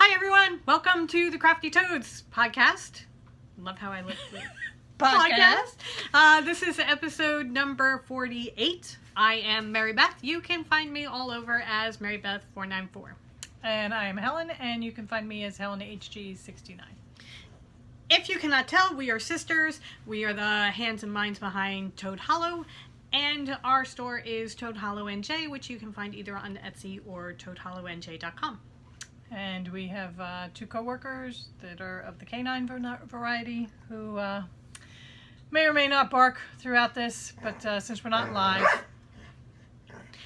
Hi everyone, welcome to the Crafty Toads podcast. Love how I look. Podcast. This is episode number 48. I am Mary Beth. You can find me all over as Mary Beth 494. And I am Helen, and you can find me as Helen HG69. If you cannot tell, we are sisters. We are the hands and minds behind Toad Hollow, and our store is Toad Hollow NJ, which you can find either on Etsy or toadhollowNJ.com. And we have two co-workers that are of the canine variety who may or may not bark throughout this, but since we're not live...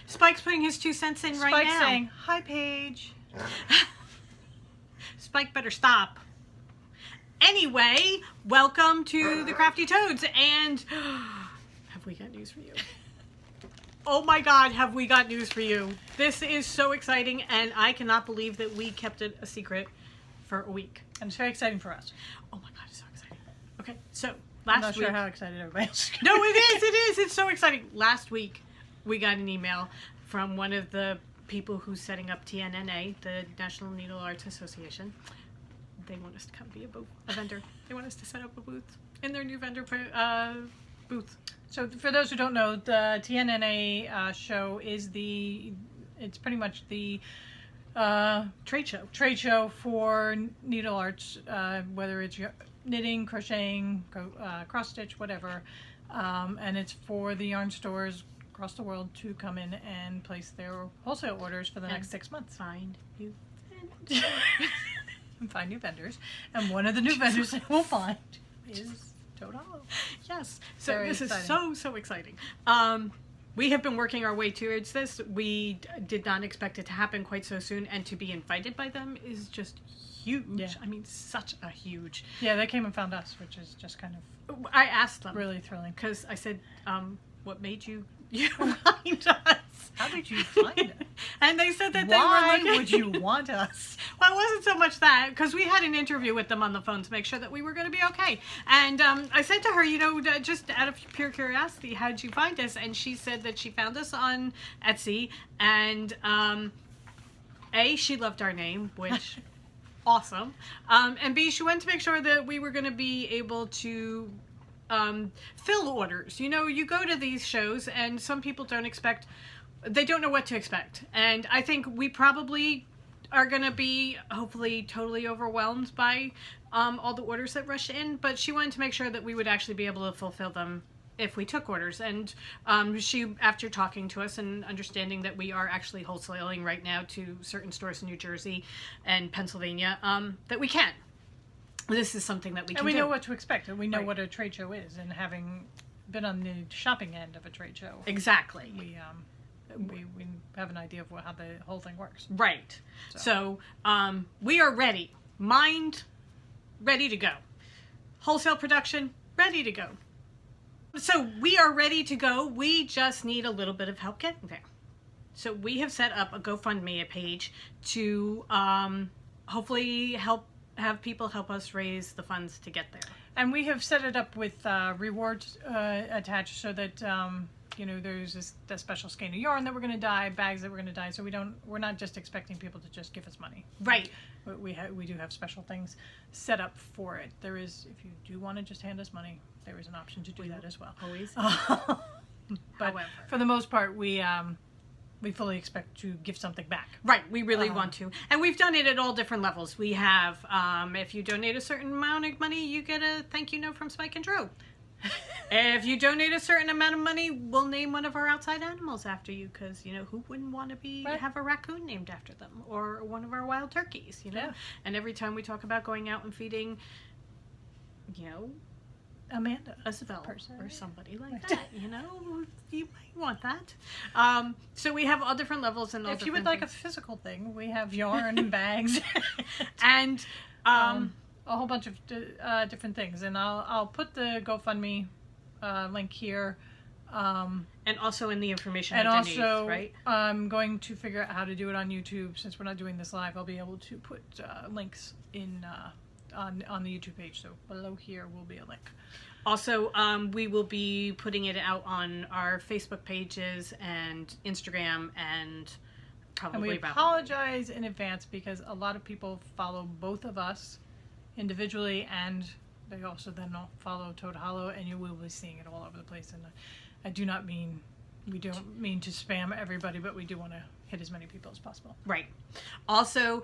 Spike's putting his 2 cents in right now. Spike's saying, "Hi, Paige." Spike better stop. Anyway, welcome to the Crafty Toads, and have we got news for you? Oh my God, have we got news for you? This is so exciting, and I cannot believe that we kept it a secret for a week. And it's very exciting for us. Oh my God, it's so exciting. Okay, so I'm last not week... sure how excited everybody else is. No, it is. It's so exciting. Last week, we got an email from one of the people who's setting up TNNA, the National Needle Arts Association. They want us to come be a vendor. They want us to set up a booth in their new vendor booth. So for those who don't know, the TNNA show is it's pretty much the trade show for needle arts, whether it's knitting, crocheting, cross stitch, whatever, and it's for the yarn stores across the world to come in and place their wholesale orders for the next 6 months. Find new vendors. And find new vendors, and one of the new vendors that we'll find is Toad Hollow. Yes. So Very this exciting. is so exciting. We have been working our way towards this. We did not expect it to happen quite so soon, and to be invited by them is just huge. Yeah. I mean, such a huge... Yeah, they came and found us, which is just kind of I asked them. really thrilling. Because I said, what made you find us? How did you find us? And they said that Why they were looking... would you want us? Well, it wasn't so much that, because we had an interview with them on the phone to make sure that we were going to be okay. And I said to her, just out of pure curiosity, how did you find us? And she said that she found us on Etsy, and A, she loved our name, which... awesome. And B, she wanted to make sure that we were going to be able to fill orders. You know, you go to these shows, and some people they don't know what to expect. And I think we probably are going to be, hopefully, totally overwhelmed by all the orders that rush in. But she wanted to make sure that we would actually be able to fulfill them if we took orders. And she, after talking to us and understanding that we are actually wholesaling right now to certain stores in New Jersey and Pennsylvania, that we can. This is something that we can And we do. know what to expect, and we know Right. what a trade show is, and having been on the shopping end of a trade show, Exactly. we have an idea of how the whole thing works. Right. So we are ready. Mind ready to go. Wholesale production ready to go. So we are ready to go. We just need a little bit of help getting there. So we have set up a GoFundMe page to hopefully have people help us raise the funds to get there. And we have set it up with rewards attached, so that there's a special skein of yarn that we're going to dye, bags that we're going to dye. So we're not just expecting people to just give us money. Right. We do have special things set up for it. There is, if you do want to just hand us money, there is an option to do that as well. Always. But However. for the most part, we fully expect to give something back. Right, we really want to. And we've done it at all different levels. We have, if you donate a certain amount of money, you get a thank you note from Spike and Drew. If you donate a certain amount of money, we'll name one of our outside animals after you, because, who wouldn't want to have a raccoon named after them, or one of our wild turkeys, Yeah. And every time we talk about going out and feeding, Amanda, Isabel person. or somebody like that, you might want that. So we have all different levels and all if you would different like a physical thing, we have yarn and bags, and a whole bunch of different things. And I'll put the GoFundMe link here, and also in the information and underneath, also right? I'm going to figure out how to do it on YouTube. Since we're not doing this live, I'll be able to put links in on the YouTube page. So below here will be a link. Also, we will be putting it out on our Facebook pages and Instagram and Probably And we about apologize in advance because a lot of people follow both of us individually, and they also then follow Toad Hollow, and you will be seeing it all over the place. And I do not mean, we don't mean to spam everybody, but we do want to hit as many people as possible. Right. Also,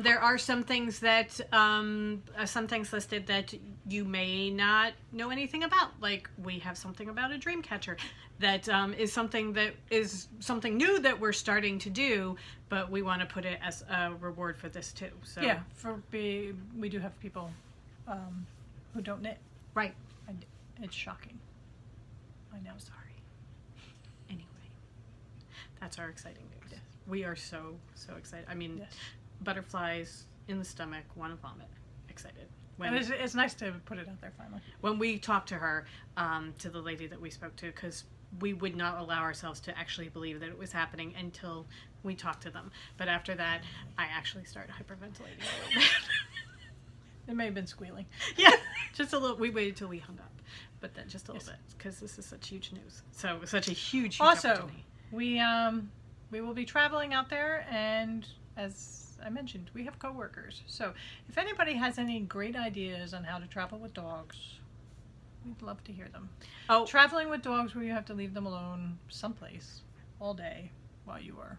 there are some things that some things listed that you may not know anything about. Like, we have something about a dream catcher that is something new that we're starting to do, but we want to put it as a reward for this too. So Yeah, we do have people who don't knit. right. And it's shocking. I know. Sorry. Anyway, that's our exciting news. Yes. We are so excited. I mean, Yes. butterflies in the stomach, want to vomit. Excited. And it's nice to put it out there finally. When we talked to her, to the lady that we spoke to, because we would not allow ourselves to actually believe that it was happening until we talked to them. But after that, I actually started hyperventilating a little bit. It may have been squealing. Yeah, just a little. We waited till we hung up, but then just a little Yes. bit, because this is such huge news. So such a huge Also, opportunity. we will be traveling out there, and as I mentioned, we have coworkers. So if anybody has any great ideas on how to travel with dogs, we'd love to hear them. Oh, Traveling with dogs where you have to leave them alone someplace all day while you are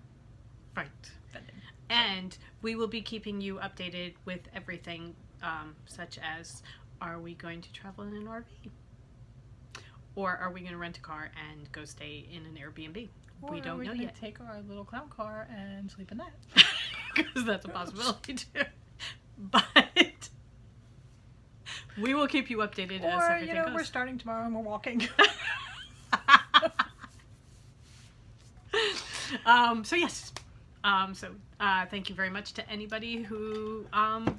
right. vending. And we will be keeping you updated with everything, such as, are we going to travel in an RV? Or are we going to rent a car and go stay in an Airbnb? Or We don't know gonna yet. take our little clown car and sleep in that. Because that's a possibility too. But we will keep you updated as Or, everything goes. we're starting tomorrow and we're walking. So yes. Thank you very much to anybody who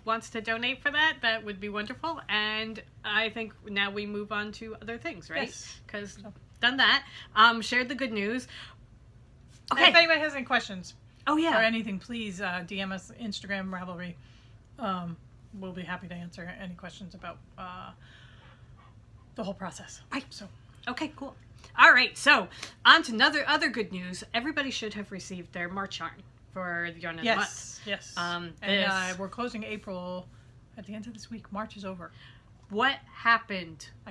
wants to donate for that. That would be wonderful. And I think now we move on to other things, right? Yes. Because done that. Shared the good news. And Okay. if anybody has any questions Oh or yeah. anything, please DM us Instagram Ravelry. We'll be happy to answer any questions about the whole process. Right. So Okay. Cool. All right. So on to other good news. Everybody should have received their March yarn for the yarn of the month. yes. And We're closing April at the end of this week. March is over. what happened? I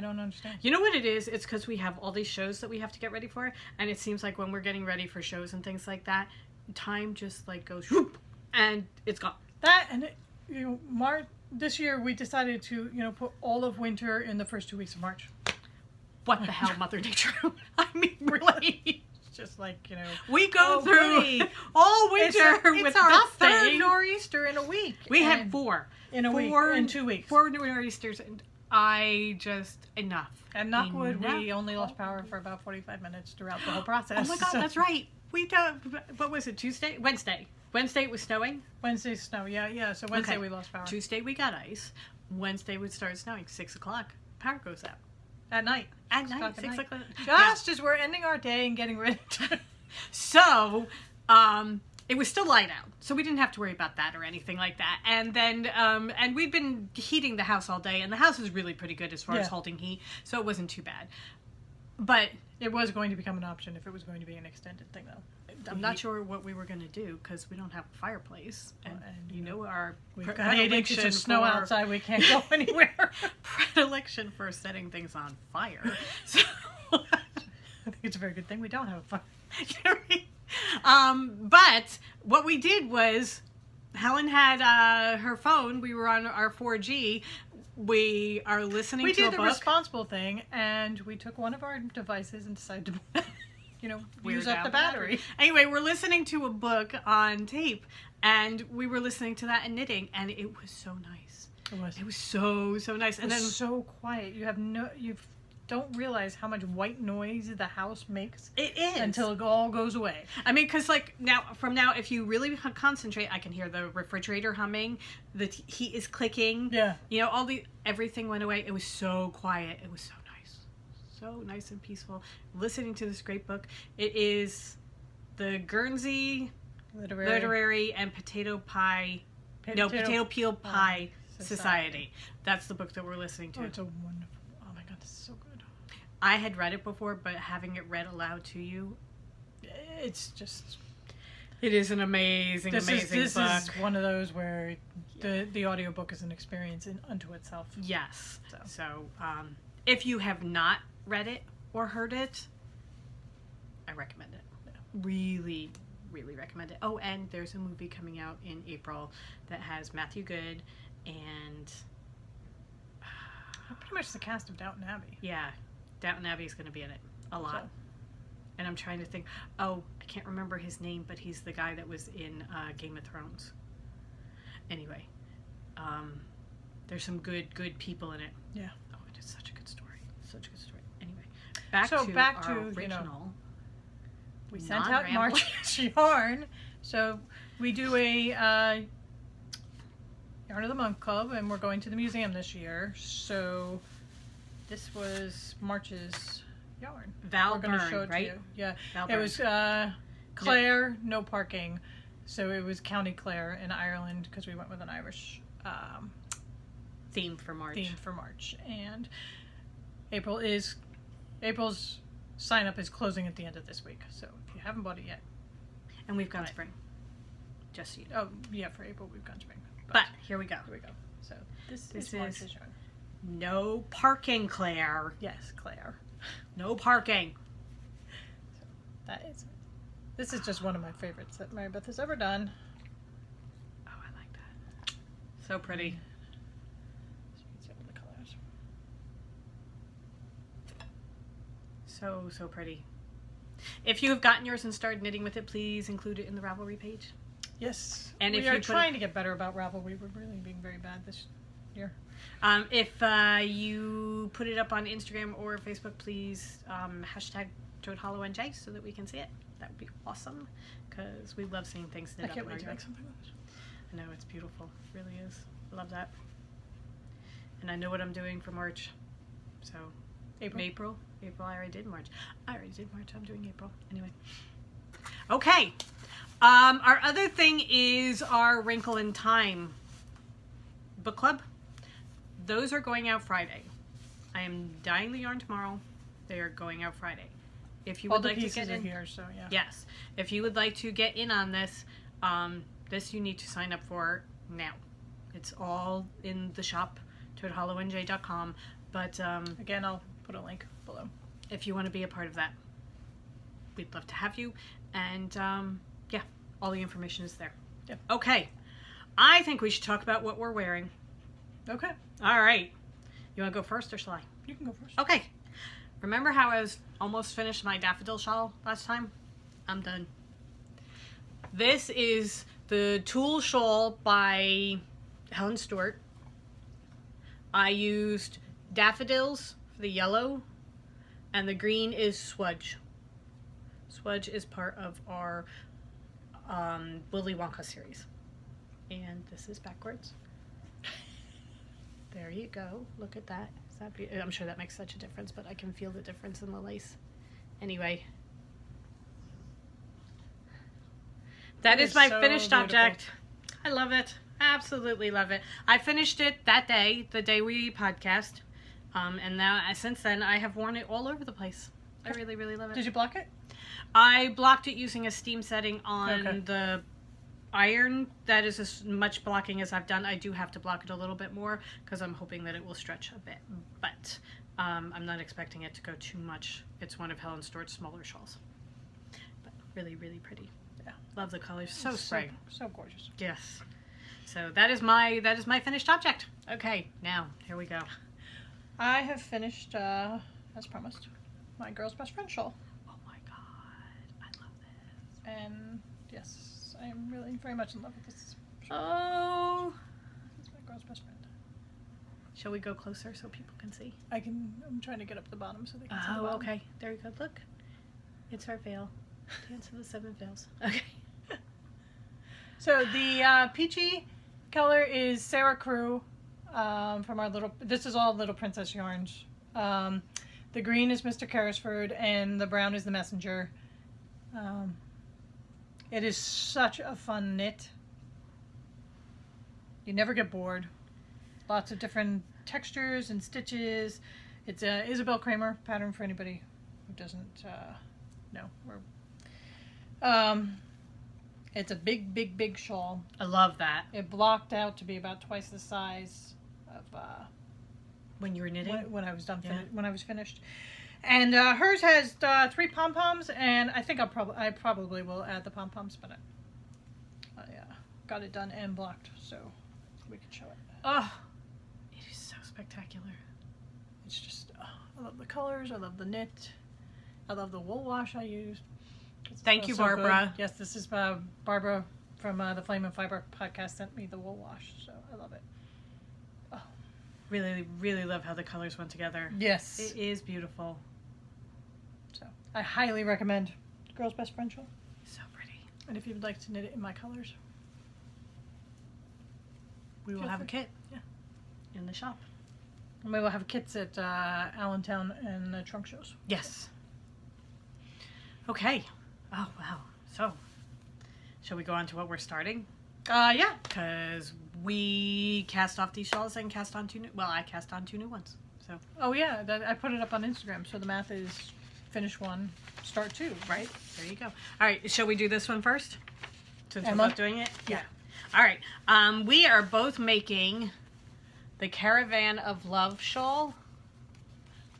don't understand. You know what it is? It's because we have all these shows that we have to get ready for, and it seems like when we're getting ready for shows and things like that, time just like goes whoop, and it's gone. That and March this year we decided to put all of winter in the first 2 weeks of March. What the hell, Mother Nature? I mean, really? Just like We go through really? all winter it's with our nothing. third nor'easter in a week. We had And- four. in a week, Four- in 2 weeks. 4 nor'easters, and I just enough. And knock wood, Enough. we only lost power for about 45 minutes throughout the whole process. Oh my God, So- that's right. We don't. What was it? Tuesday, Wednesday. Wednesday it was snowing. Wednesday snow, yeah. So Wednesday Okay. we lost power. Tuesday we got ice. Wednesday would start snowing. 6 o'clock. Power goes out. At night. At 6 night. o'clock at 6 night. o'clock. Just as we're ending our day and getting ready to... So, it was still light out, so we didn't have to worry about that or anything like that. And then, and we'd been heating the house all day, and the house is really pretty good as far as Yeah. holding heat, so it wasn't too bad. But It was going to become an option if it was going to be an extended thing, though. I'm not sure what we were going to do because we don't have a fireplace, and you our We've got 8 inches of snow outside. We can't go anywhere. predilection for setting things on fire. So. I think it's a very good thing we don't have a fire. But what we did was Helen had her phone. We were on our 4G. We are listening We to a did the book. responsible thing, and we took one of our devices and decided to, We're use up down the battery. Anyway, we're listening to a book on tape, and we were listening to that and knitting, and it was so nice. It was. It was so nice. And It then was so quiet. You don't realize how much white noise the house makes it is until it all goes away. I mean, because like now, if you really concentrate, I can hear the refrigerator humming, the heat is clicking. Yeah. Everything went away. It was so quiet. It was so nice and peaceful. Listening to this great book. It is the Guernsey Literary and Potato Peel Pie Society. That's the book that we're listening to. Oh, it's a wonderful. Oh my God, this is so good. I had read it before, but having it read aloud to you, It's just. It is an amazing, amazing this book. is one of those where the audiobook is an experience unto itself. Yes. So if you have not read it or heard it, I recommend it. Really, really recommend it. Oh, and there's a movie coming out in April that has Matthew Good and Pretty much the cast of Downton Abbey. yeah, Downton Abbey is going to be in it a lot. So. And I'm trying to think. Oh, I can't remember his name, but he's the guy that was in Game of Thrones. Anyway, there's some good people in it. Yeah. Oh, it is such a good story. Such a good story. Anyway, back to our original. We sent out March's yarn. So we do a Yarn of the Month Club, and we're going to the museum this year. So this was March's yarn. Val We're going to Byrne, show it right? to you. Yeah. Val It Byrne. was Clare, no parking. So it was County Clare in Ireland because we went with an Irish theme for March. And April's sign up is closing at the end of this week. So if you haven't bought it yet. And we've gone spring. Just so you know. Oh, yeah, for April we've gone spring. But here we go. Here we go. So this is March's yarn. No parking, Claire. Yes, Claire. No parking. This is just one of my favorites that Mary Beth has ever done. Oh, I like that. So pretty. So you can see all the colors. So pretty. If you have gotten yours and started knitting with it, please include it in the Ravelry page. Yes. And we if are you trying to get better about Ravelry. We're really being very bad this year. If you put it up on Instagram or Facebook, please hashtag ToadHollowNJ so that we can see it. That would be awesome because we love seeing things knit I up can't in wait our to yard. make something with this. I know, it's beautiful. It really is. I love that. And I know what I'm doing for March. So, April, I already did March. I'm doing April. Anyway. Okay. Our other thing is our Wrinkle in Time book club. Those are going out Friday. I am dyeing the yarn tomorrow. They are going out Friday. If you would like to get in here, so yeah. Yes. If you would like to get in on this, this you need to sign up for now. It's all in the shop, toadhollowNJ.com. But again, I'll put a link below. If you want to be a part of that, we'd love to have you. And yeah, all the information is there. Yep. Okay. I think we should talk about what we're wearing. Okay. All right. You want to go first or shall I? You can go first. Okay. Remember how I was almost finished my daffodil shawl last time? I'm done. This is the Tulle Shawl by Helen Stewart. I used daffodils for the yellow, and the green is Swudge. Swudge is part of our Willy Wonka series. And this is backwards. There you go. Look at that. Is that beautiful? I'm sure that makes such a difference, but I can feel the difference in the lace. Anyway. That is my finished object. I love it. Absolutely love it. I finished it that day, the day we podcast. And now, since then, I have worn it all over the place. I really, really love it. Did you block it? I blocked it using a steam setting on Okay. the iron. That is as much blocking as I've done. I do have to block it a little bit more because I'm hoping that it will stretch a bit. But I'm not expecting it to go too much. It's one of Helen Stewart's smaller shawls. But really, really pretty. Yeah. Love the colors. So spring. So gorgeous. Yes. So that is my finished object. Okay, now here we go. I have finished, as promised, my girl's best friend shawl. Oh my god, I love this. And yes, I am really very much in love with this. Oh. It's my girl's best friend. Shall we go closer so people can see? I'm trying to get up the bottom so they can see the Oh, bottom. okay. There you go. Look. It's our veil. Dance of the Seven Veils. Okay. So the peachy color is Sarah Crew from our this is all Little Princess yarns. The green is Mr. Carrisford and the brown is the Messenger. It is such a fun knit. You never get bored. Lots of different textures and stitches. It's a Isabel Kramer pattern for anybody who doesn't know. It's a big, big, big shawl. I love that. It blocked out to be about twice the size of When you were knitting? when I was done. Yeah. When I was finished. And hers has 3 pom poms, and I think I probably will add the pom poms, but I got it done and blocked, so we can show it. Oh, it is so spectacular. It's just I love the colors. I love the knit. I love the wool wash I used. Thank you, so Barbara. good. Yes, this is Barbara from the Flame and Fiber podcast sent me the wool wash, so I love it. Oh. Really, really love how the colors went together. Yes. It is beautiful. So I highly recommend Girl's Best Friend shawl. So pretty. And if you would like to knit it in my colors, We will Feel have a free. kit. Yeah. In the shop. and we will have kits at Allentown and the trunk shows. Yes. Okay. Oh, wow. So, shall we go on to what we're starting? Yeah. Because we cast off these shawls and cast on 2 new... Well, I cast on 2 new ones. So, Oh yeah, I put it up on Instagram. So the math is finish 1, start 2, right? there you go. All right. Shall we do this one first? Since Emma? we're both doing it? Yeah. All right. We are both making the Caravan of Love shawl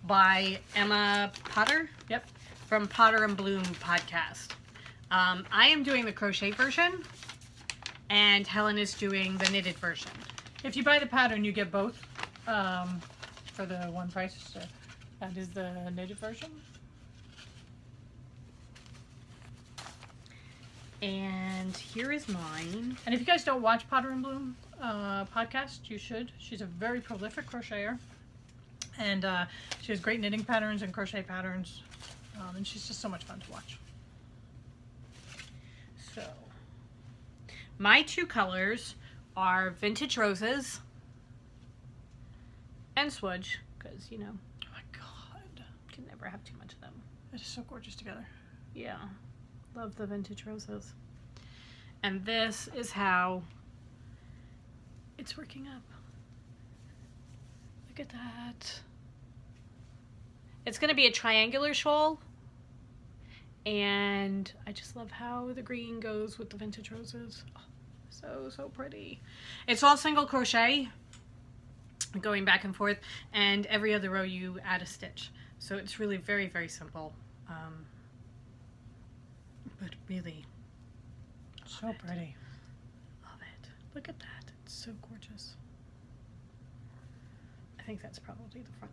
by Emma Potter. Yep. From Potter and Bloom podcast. I am doing the crochet version, and Helen is doing the knitted version. If you buy the pattern, you get both for the one price. So that is the knitted version. And here is mine. And if you guys don't watch Potter and Bloom podcast, you should. She's a very prolific crocheter, and she has great knitting patterns and crochet patterns, and she's just so much fun to watch. So, my 2 colors are Vintage Roses and Swudge, because, you know, Oh my god, can never have too much of them. it is so gorgeous together. Yeah, love the Vintage Roses. And this is how it's working up. Look at that. It's going to be a triangular shawl. And I just love how the green goes with the Vintage Roses. Oh, so pretty. It's all single crochet, going back and forth, and every other row you add a stitch. So it's really very, very simple. But really, So pretty. love it. Look at that. It's so gorgeous. I think that's probably the front.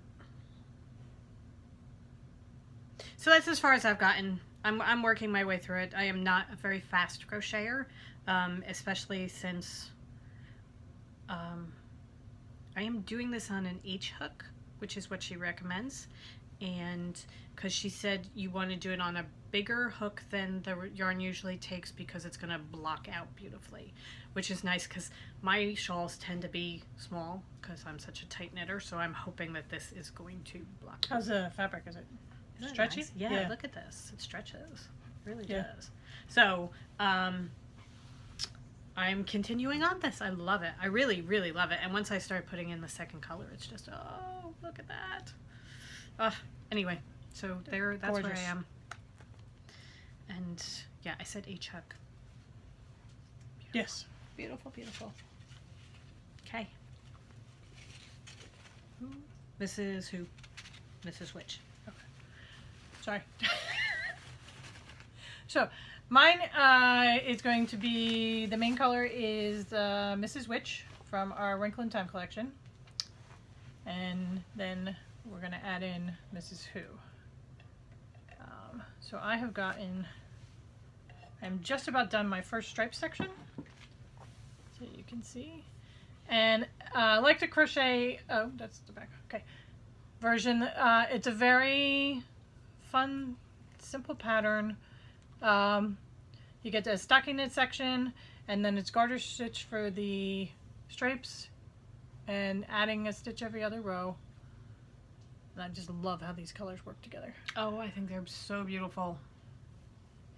So that's as far as I've gotten. I'm working my way through it. I am not a very fast crocheter, especially since I am doing this on an H hook, which is what she recommends. And because she said you want to do it on a bigger hook than the yarn usually takes, because it's going to block out beautifully, which is nice because my shawls tend to be small because I'm such a tight knitter. So I'm hoping that this is going to block. How's the fabric? Is it Isn't it stretchy? nice? Yeah, look at this. It stretches. It really Yeah. does. So, I'm continuing on this. I love it. I really, really love it. And once I start putting in the second color, it's just, oh, look at that. Anyway, so that's where Gorgeous. I am. And yeah, I said H hook. Yes. Beautiful, beautiful. Okay. Mrs. Who? Mrs. Which? Sorry. So mine is going to be, the main color is Mrs. Witch from our Wrinkle in Time collection. And then we're going to add in Mrs. Who. So I have gotten, I'm just about done my first stripe section. So you can see. And I like to crochet, oh, that's the back, okay. Version, it's a very fun, simple pattern. You get the stocking knit section, and then it's garter stitch for the stripes, and adding a stitch every other row. And I just love how these colors work together. Oh, I think they're so beautiful.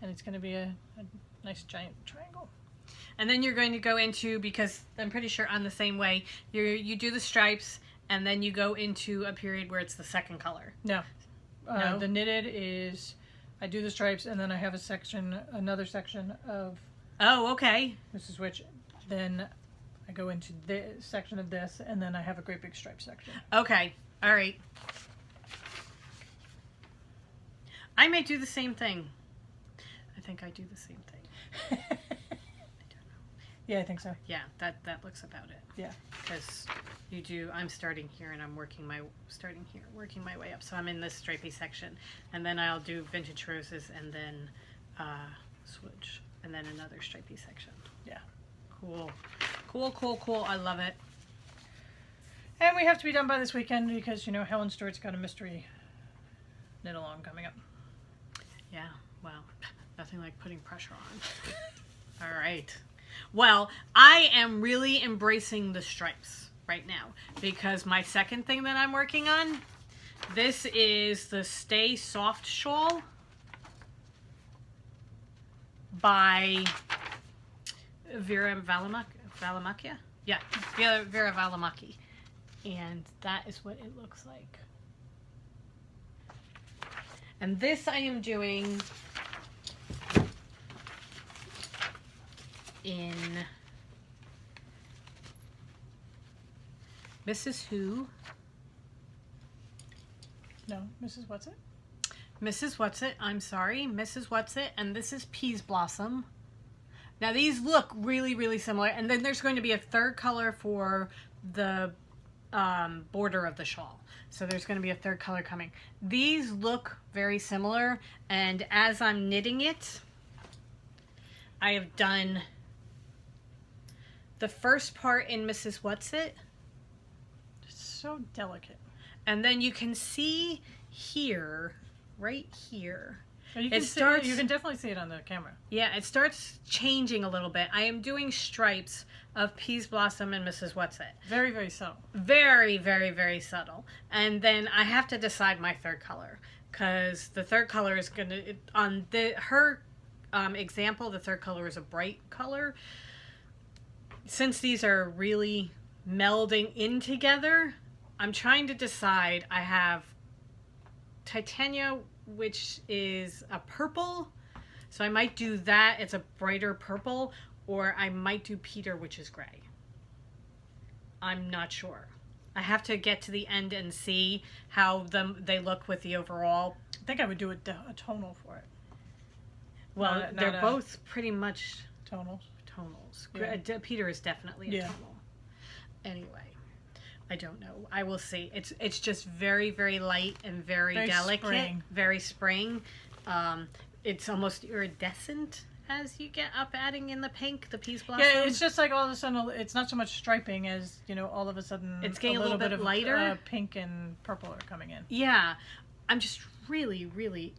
And it's going to be a nice giant triangle. And then you're going to go into, because I'm pretty sure on the same way, you do the stripes, and then you go into a period where it's the second color. No. No? The knitted is, I do the stripes, and then I have a section, another section of Oh, okay. Mrs. Which, then I go into this section of this, and then I have a great big stripe section. Okay. All right. I may do the same thing. I think I do the same thing. I don't know. Yeah, I think so. Yeah, that looks about it. Yeah. Because you do. I'm starting here, and I'm working my way up. So I'm in this stripy section, and then I'll do vintage roses, and then switch, and then another stripy section. Yeah. Cool. Cool, cool, cool. I love it. And we have to be done by this weekend because, you know, Helen Stewart's got a mystery knit along coming up. Yeah, well, nothing like putting pressure on. All right. Well, I am really embracing the stripes right now because my second thing that I'm working on, this is the Stay Soft Shawl by Vera Valimaki. Yeah, Vera Valimaki. And that is what it looks like. And this I am doing in Mrs. Who. No, Mrs. What's it? Mrs. What's it? I'm sorry, Mrs. What's it? And this is Peas Blossom. Now these look really, really similar. And then there's going to be a third color for the border of the shawl. So there's going to be a third color coming. These look very similar, and as I'm knitting it, I have done the first part in Mrs. What's It. It's so delicate. And then you can see here, right here, You it starts. You can definitely see it on the camera. Yeah, it starts changing a little bit. I am doing stripes of Peas Blossom and Mrs. What's It. Very, very subtle. Very, very, very subtle. And then I have to decide my third color because the third color is going to, on her example, the third color is a bright color. Since these are really melding in together, I'm trying to decide. I have Titania, which is a purple, so I might do that. It's a brighter purple, or I might do Peter, which is gray. I'm not sure. I have to get to the end and see how they look with the overall. I think I would do a tonal for it. Well, they're both pretty much tonals. Yeah. Peter is definitely a Yeah. tonal. Anyway, I don't know. I will see. It's just very, very light and very delicate. Spring. Very spring. It's almost iridescent as you get up adding in the pink, the Peas Blossom. Yeah, it's just like all of a sudden, it's not so much striping as, you know, all of a sudden it's getting a little bit of lighter. Pink and purple are coming in. Yeah. I'm just really, really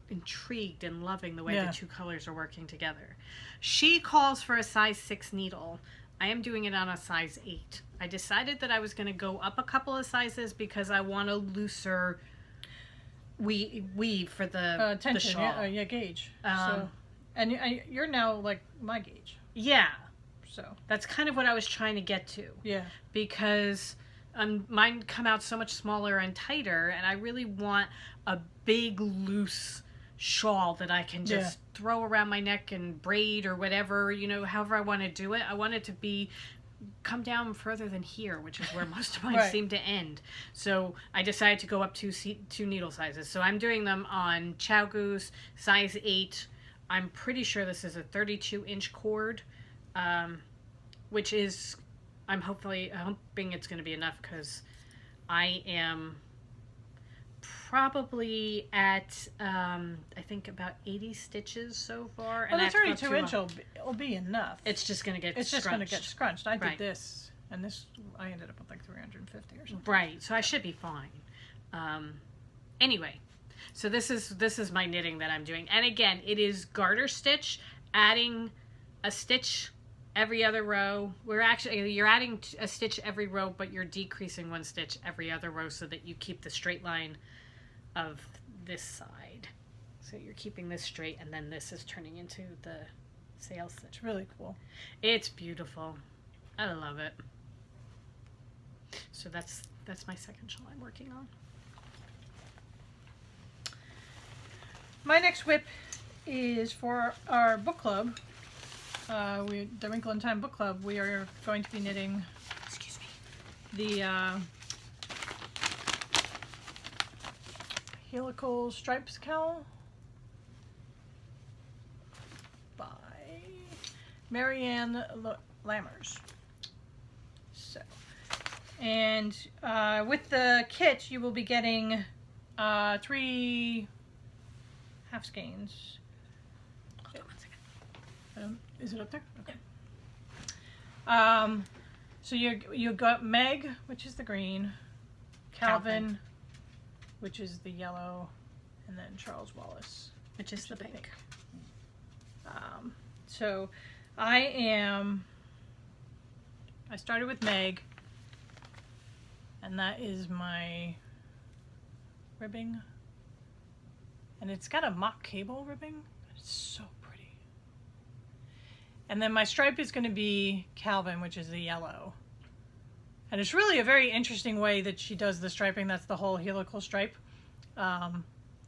intrigued and loving the way Yeah. the two colors are working together. She calls for a size 6 needle. I am doing it on a size 8. I decided that I was going to go up a couple of sizes because I want a looser weave for the tension, shawl. yeah, gauge. And you're now like my gauge. Yeah. So That's kind of what I was trying to get to. yeah, Because mine come out so much smaller and tighter, and I really want a big loose shawl that I can just throw around my neck and braid or whatever, you know, however I want to do it. I want it to come down further than here, which is where most of mine Right. seem to end. So I decided to go up two needle sizes. So I'm doing them on Chow Goose size 8. I'm pretty sure this is a 32-inch cord, which is, I'm hoping it's going to be enough because I am probably at, I think about 80 stitches so far. well, and the 32-inch will be enough. It's just going to get It's just going to get scrunched. I did Right. this, and this I ended up with like 350 or something. Right, so I should be fine. Anyway, so this is my knitting that I'm doing. And again, it is garter stitch, adding a stitch every other row. You're adding a stitch every row, but you're decreasing one stitch every other row so that you keep the straight line of this side. So you're keeping this straight, and then this is turning into the sail stitch. It's really cool. It's beautiful. I love it. So that's my second shawl I'm working on. My next whip is for our book club. the Wrinkle in Time book club, we are going to be knitting. Excuse me. The helical stripes cowl by Marianne Lammers. So, and with the kit, you will be getting 3 half skeins. Hold on 1 second. Is it up there? Okay. So you got Meg, which is the green, Calvin, which is the yellow, and then Charles Wallace, Which is the pink. So I started with Meg, and that is my ribbing, and it's got a mock cable ribbing. It's so pretty. And then my stripe is going to be Calvin, which is the yellow. And it's really a very interesting way that she does the striping. That's the whole helical stripe.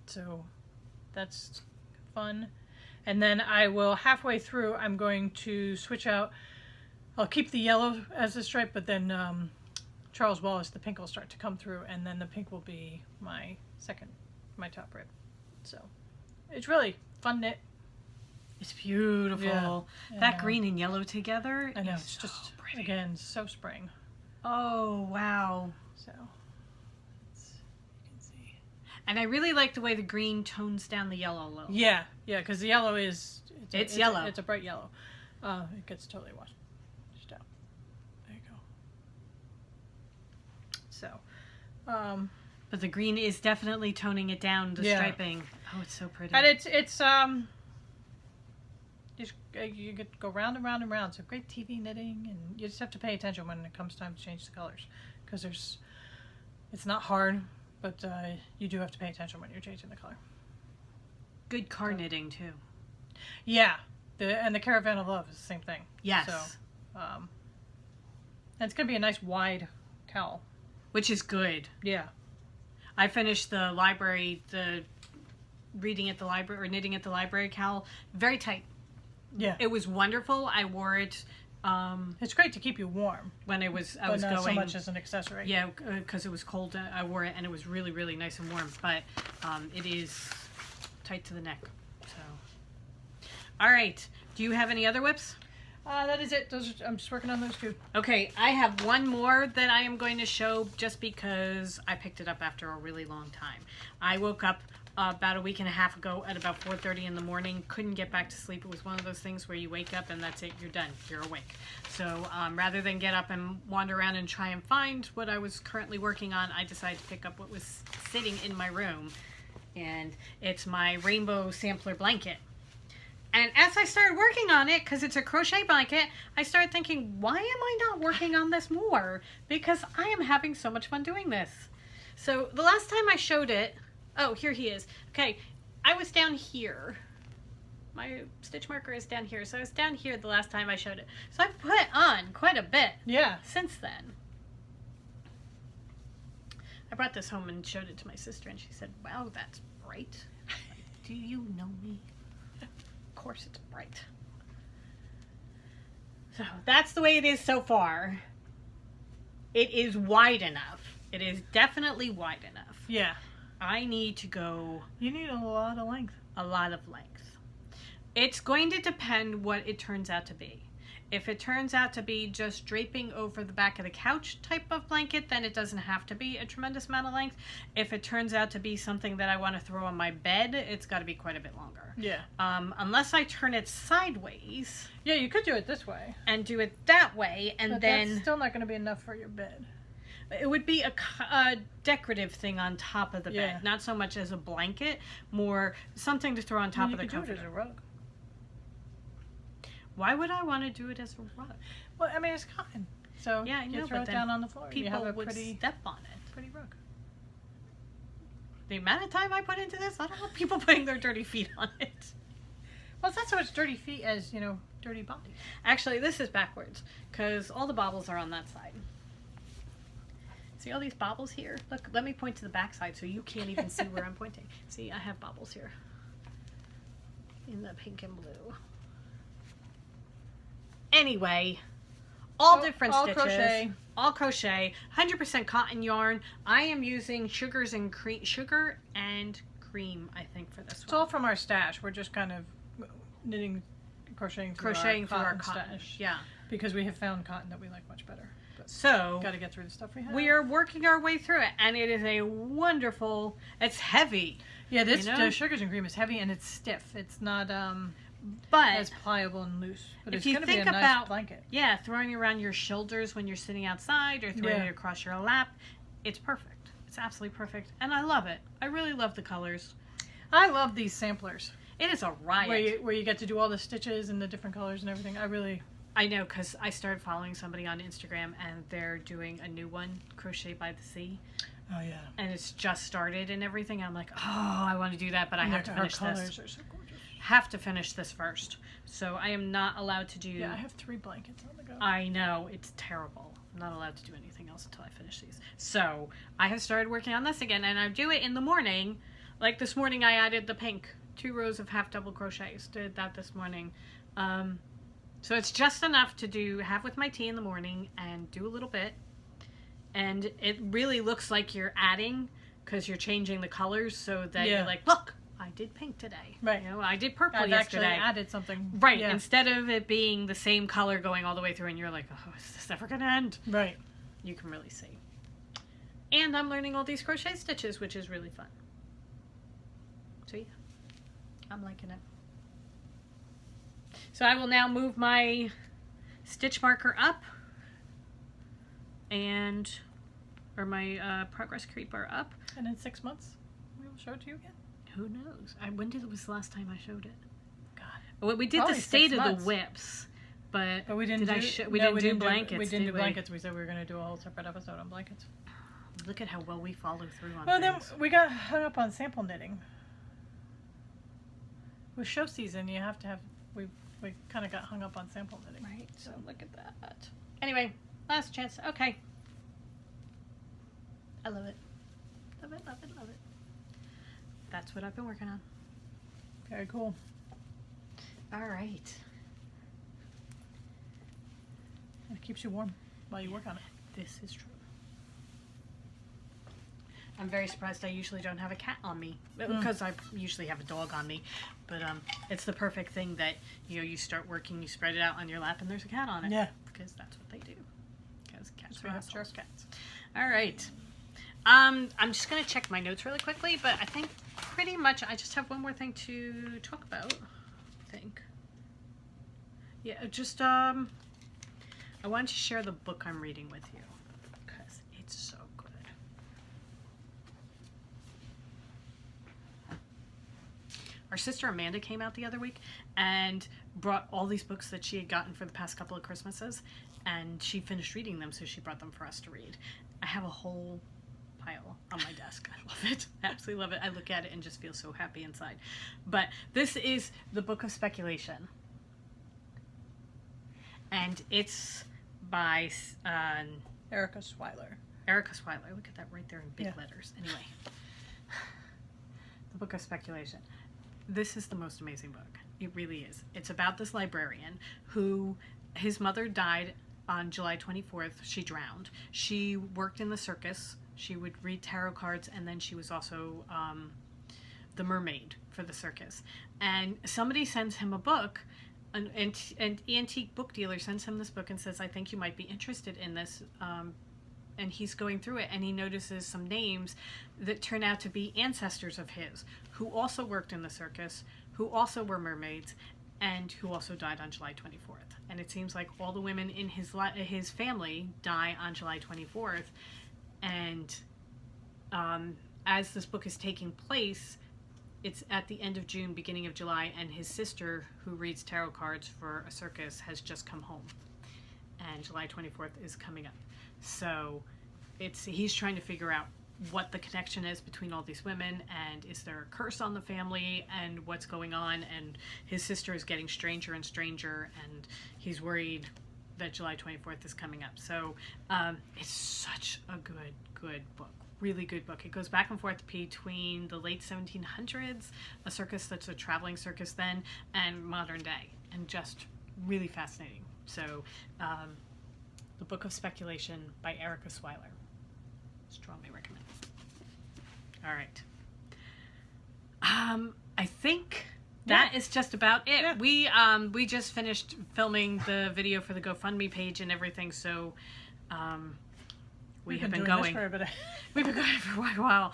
So that's fun. And then I will, halfway through, I'm going to switch out. I'll keep the yellow as the stripe, but then Charles Wallace, the pink will start to come through, and then the pink will be my top rib. So it's really fun knit. It's beautiful. Yeah, That green and yellow together. I know, is it's so just, pretty. again, so spring. Oh, wow. So, you can see. And I really like the way the green tones down the yellow a little. Yeah, because the yellow is... It's yellow. It's a bright yellow. It gets totally washed out. There you go. So, But the green is definitely toning it down, the striping. Oh, it's so pretty. and it's you get to go round and round and round. So great TV knitting, and you just have to pay attention when it comes time to change the colors, because it's not hard, but you do have to pay attention when you're changing the color. Good car knitting, too. Yeah, and the Caravan of Love is the same thing. Yes. So, and it's gonna be a nice wide cowl. Which is good. Yeah. I finished the reading at the library, or knitting at the library cowl. Very tight. Yeah. It was wonderful. I wore it It's great to keep you warm, when I was but not going. so much as an accessory. Yeah, because it was cold. I wore it, and it was really, really nice and warm. But it is tight to the neck. So, all right. Do you have any other whips? That is it. I'm just working on those 2. Okay, I have one more that I am going to show just because I picked it up after a really long time. I woke up about a week and a half ago at about 4:30 in the morning. Couldn't get back to sleep. It was one of those things where you wake up and that's it. You're done. You're awake. So rather than get up and wander around and try and find what I was currently working on, I decided to pick up what was sitting in my room. And it's my rainbow sampler blanket. And as I started working on it, because it's a crochet blanket, I started thinking, why am I not working on this more? Because I am having so much fun doing this. So the last time I showed it, oh, here he is. Okay, I was down here. My stitch marker is down here. So I was down here the last time I showed it. So I've put on quite a bit since then. I brought this home and showed it to my sister, and she said, wow, that's bright. Like, do you know me? Of course it's bright. So that's the way it is so far. It is wide enough. It is definitely wide enough. Yeah. I need to go... You need a lot of length. A lot of length. It's going to depend what it turns out to be. If it turns out to be just draping over the back of the couch type of blanket, then it doesn't have to be a tremendous amount of length. If it turns out to be something that I want to throw on my bed, it's got to be quite a bit longer. Yeah. Unless I turn it sideways. Yeah, you could do it this way. And do it that way, and but then... that's still not going to be enough for your bed. It would be a decorative thing on top of the bed. Not so much as a blanket, more something to throw on top of the comforter. You could do it as a rug. Why would I want to do it as a rug? Well, I mean, it's cotton. So yeah, I know, you throw it down on the floor. People you have a would pretty, step on it. pretty rug. The amount of time I put into this, I don't want people putting their dirty feet on it. Well, it's not so much dirty feet as, dirty body. Actually, this is backwards, because all the bobbles are on that side. See all these bobbles here? Look, let me point to the back side so you can't even see where I'm pointing. See, I have bobbles here. In the pink and blue. Anyway, all different all stitches. crochet. All crochet. 100% cotton yarn. I am using sugar and cream, I think, for this It's one. all from our stash. We're just kind of crocheting through our cotton stash. Yeah. because we have found cotton that we like much better. But So got to get through the stuff we have. we are working our way through it, and it is a wonderful. It's heavy, Yeah, this you know? the sugars and cream is heavy and it's stiff. It's not but as pliable and loose. But if it's you going to be think a nice about blanket. yeah, throwing it around your shoulders when you're sitting outside or throwing it across your lap, it's perfect. It's absolutely perfect, and I love it. I really love the colors. I love these samplers It is a riot. where you get to do all the stitches and the different colors and everything. I know, because I started following somebody on Instagram, and they're doing a new one, Crochet by the Sea, Oh yeah. and it's just started and everything. I'm like, oh, I want to do that, but I have to Her finish colors this. are so gorgeous. Have to finish this first. So I am not allowed to do. Yeah, I have 3 blankets on the go. I know, it's terrible. I'm not allowed to do anything else until I finish these. So I have started working on this again, and I do it in the morning. Like this morning, I added the pink 2 rows of half double crochets. Did that this morning. So it's just enough to do have with my tea in the morning and do a little bit. And it really looks like you're adding because you're changing the colors so that you're like, look, I did pink today. Right. You know, I did purple I've yesterday. actually added something. Right. Yeah. Instead of it being the same color going all the way through and you're like, oh, is this ever going to end? Right. You can really see. And I'm learning all these crochet stitches, which is really fun. So yeah, I'm liking it. So I will now move my stitch marker up or my progress creeper up. And in 6 months, we will show it to you again. Who knows? When was the last time I showed it? God. Well, we did Probably the state 6 of months. the whips, but we didn't we didn't do blankets. We didn't do did blankets. We said we were going to do a whole separate episode on blankets. Look at how well we follow through on Well, things. then we got hung up on sample knitting. With show season, you have to have. We kind of got hung up on sample knitting. Right, so look at that. Anyway, last chance. Okay. I love it. Love it, love it, love it. That's what I've been working on. Very cool. All right. It keeps you warm while you work on it. This is true. I'm very surprised I usually don't have a cat on me. Because I usually have a dog on me. But it's the perfect thing that, you know, you start working, you spread it out on your lap, and there's a cat on it. Yeah. Because that's what they do. Because cats We are have assholes. cats. All right. I'm just going to check my notes really quickly, but I think pretty much I just have one more thing to talk about, I think. Yeah, just, I wanted to share the book I'm reading with you, because it's so good. Our sister Amanda came out the other week and brought all these books that she had gotten for the past couple of Christmases, and she finished reading them, so she brought them for us to read. I have a whole pile on my desk. I love it. I absolutely love it. I look at it and just feel so happy inside. But this is the Book of Speculation. And it's by Erica Swiler. Erica Swiler. Look at that right there in big Yeah. letters. Anyway. The Book of Speculation. This is the most amazing book. It really is. It's about this librarian who, his mother died on July 24th. She drowned. She worked in the circus. She would read tarot cards, and then she was also the mermaid for the circus. And somebody sends him a book. An antique book dealer sends him this book and says, I think you might be interested in this. And he's going through it, and he notices some names that turn out to be ancestors of his, who also worked in the circus, who also were mermaids, and who also died on July 24th. And it seems like all the women in his family die on July 24th. And as this book is taking place, it's at the end of June, beginning of July, and his sister, who reads tarot cards for a circus, has just come home. And July 24th is coming up. So he's trying to figure out what the connection is between all these women, and is there a curse on the family, and what's going on. And his sister is getting stranger and stranger, and he's worried that July 24th is coming up. So it's such a good book. Really good book. It goes back and forth between the late 1700s, a circus that's a traveling circus then, and modern day, and just really fascinating. So, The Book of Speculation by Erica Swiler. Strongly recommend. All right. I think that is just about it. Yeah. We just finished filming the video for the GoFundMe page and everything, so we have been going. We've been going for a while.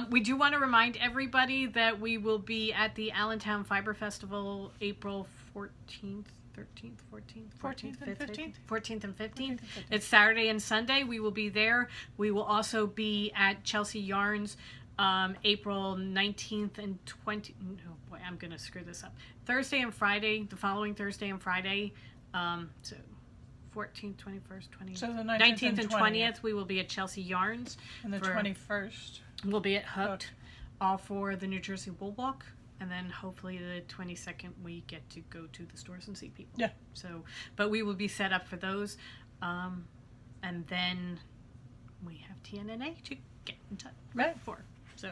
We do want to remind everybody that we will be at the Allentown Fiber Festival April 14th, 13th, 14th, 14th and 15th. It's Saturday and Sunday. We will be there. We will also be at Chelsea Yarns April 19th and 20th. Oh boy, I'm going to screw this up. Thursday and Friday, the following Thursday and Friday. So 14th, 21st, 20th. So the 19th and 20th, we will be at Chelsea Yarns. And the 21st. We'll be at Hooked, all for the New Jersey Wool Walk. And then hopefully the 22nd we get to go to the stores and see people. Yeah. So, but we will be set up for those. And then we have TNNA to get in touch for. So,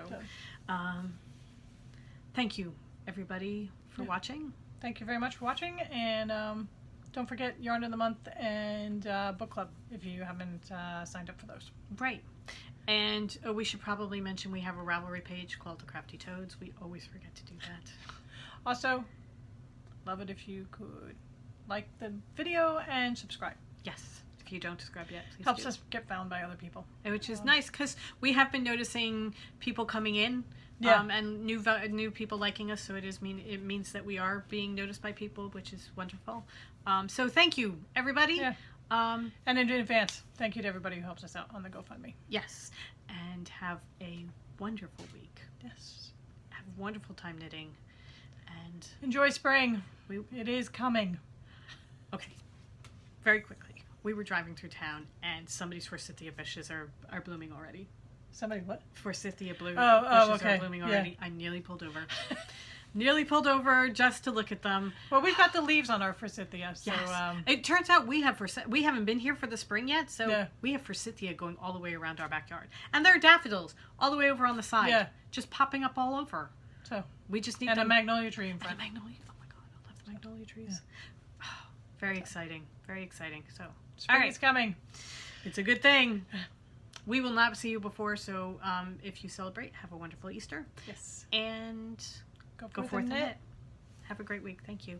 thank you everybody for watching. Thank you very much for watching. And don't forget Yarn of the Month and Book Club if you haven't signed up for those. Right. And we should probably mention we have a Ravelry page called the Crafty Toads. We always forget to do that. Also, love it if you could like the video and subscribe. Yes. If you don't subscribe yet, please Helps do. us get found by other people. Which is nice because we have been noticing people coming in and new people liking us. So it means that we are being noticed by people, which is wonderful. So thank you, everybody. Yeah. And in advance, thank you to everybody who helps us out on the GoFundMe. Yes. And have a wonderful week. Yes. Have a wonderful time knitting. And enjoy spring. It is coming. Okay. Very quickly. We were driving through town and somebody's forsythia bushes are blooming already. Somebody what? Forsythia bushes okay. are blooming already. Yeah. I nearly pulled over. Nearly pulled over just to look at them. Well, we've got the leaves on our forsythia, so yes. It turns out we haven't been here for the spring yet, so we have forsythia going all the way around our backyard, and there are daffodils all the way over on the side, just popping up all over. So we just need a magnolia tree in front. And a magnolia. Oh my god, I love the magnolia trees. Yeah. Oh, very exciting, very exciting. So spring is coming. It's a good thing. We will not see you before, so if you celebrate, have a wonderful Easter. Yes. And go forth and knit. Have a great week. Thank you.